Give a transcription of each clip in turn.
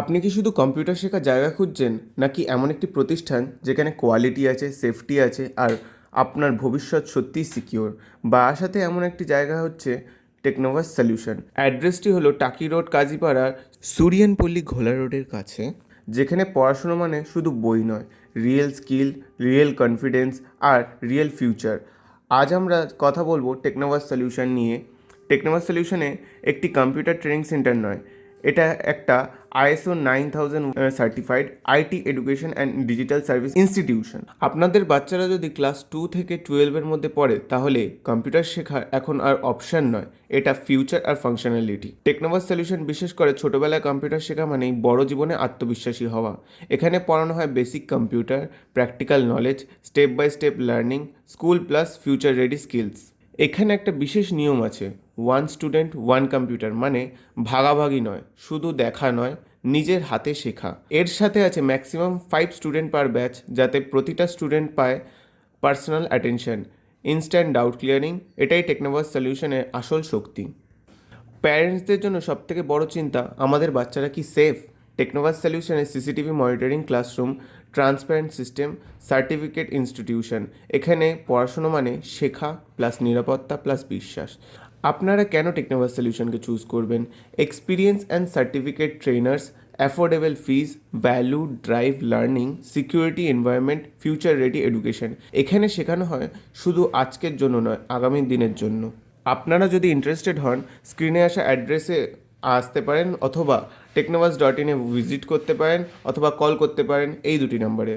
আপনি কি শুধু কম্পিউটার শেখার জায়গা খুঁজছেন, নাকি এমন একটি প্রতিষ্ঠান যেখানে কোয়ালিটি আছে, সেফটি আছে, আর আপনার ভবিষ্যৎ সত্যিই সিকিওর? বা সাথে এমন একটি জায়গা হচ্ছে টেকনোভাস সলিউশন। অ্যাড্রেসটি হলো টাকি রোড, কাজীপাড়ার সুরিয়ানপল্লী ঘোলা রোডের কাছে, যেখানে পড়াশুনো মানে শুধু বই নয়, রিয়েল স্কিল, রিয়েল কনফিডেন্স আর রিয়েল ফিউচার। আজ আমরা কথা বলবো টেকনোভাস সলিউশন নিয়ে। টেকনোভাস সলিউশনে একটি কম্পিউটার ট্রেনিং সেন্টার নয়, এটা একটা ISO 9000 certified IT education and digital service institution. আপনাদের বাচ্চারা যদি ক্লাস 2 থেকে 12-এর মধ্যে পড়ে, তাহলে কম্পিউটার শেখার এখন আর অপশান নয়, এটা ফিউচার আর ফাংশনালিটি। টেকনোভাস সলিউশন বিশেষ করে ছোটোবেলায় কম্পিউটার শেখা মানেই বড় জীবনে আত্মবিশ্বাসী হওয়া। এখানে পড়ানো হয় basic computer, practical knowledge, step by step learning, school plus future ready skills. এখানে একটা বিশেষ নিয়ম আছে, ওয়ান স্টুডেন্ট ওয়ান কম্পিউটার, মানে ভাগাভাগি নয়, শুধু দেখা নয়, নিজের হাতে শেখা। এর সাথে আছে ম্যাক্সিমাম 5 স্টুডেন্ট পার ব্যাচ, যাতে প্রতিটা স্টুডেন্ট পায় personal attention, instant doubt clearing. এটাই টেকনোভাস সলিউশনের আসল শক্তি। প্যারেন্টসদের জন্য সবথেকে বড় চিন্তা, আমাদের বাচ্চারা কি সেফ? টেকনোভাস সলিউশনে CCTV monitoring classroom, transparent system, certificate institution. এখানে পড়াশুনো মানে শেখা প্লাস নিরাপত্তা প্লাস বিশ্বাস। আপনারা কেন টেকনোভাস সলিউশনকে চুজ করবেন? Experience and certificate trainers, affordable fees, value drive learning, security environment, future ready education. এখানে শেখানো হয় শুধু আজকের জন্য নয়, আগামী দিনের জন্য। আপনারা যদি ইন্টারেস্টেড হন, স্ক্রিনে আসা অ্যাড্রেসে আসতে পারেন, অথবা technovas.in-এ ভিজিট করতে পারেন, অথবা কল করতে পারেন এই দুটি নম্বরে।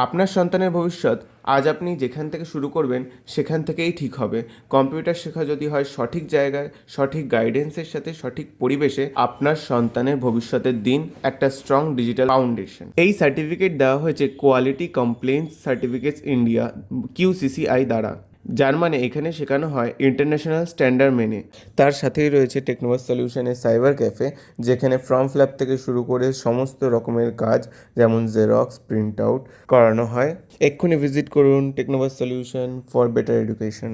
আপনার সন্তানের ভবিষ্যৎ আজ আপনি যেখান থেকে শুরু করবেন সেখান থেকেই ঠিক হবে। কম্পিউটার শেখা যদি হয় সঠিক জায়গায়, সঠিক গাইডেন্সের সাথে, সঠিক পরিবেশে, আপনার সন্তানের ভবিষ্যতের দিন একটা স্ট্রং ডিজিটাল ফাউন্ডেশন। এই সার্টিফিকেট দেওয়া হয়েছে quality compliance certificates India QCCI দ্বারা, যার মানে এখানে শেখানো হয় ইন্টারন্যাশনাল স্ট্যান্ডার্ড মেনে। তার সাথেই রয়েছে টেকনোভাস সলিউশনের সাইবার ক্যাফে, যেখানে ফর্ম ফিল আপ থেকে শুরু করে সমস্ত রকমের কাজ, যেমন জেরক্স, প্রিন্ট আউট করানো হয়। এক্ষুনি ভিজিট করুন টেকনোভাস সলিউশন ফর বেটার এডুকেশন।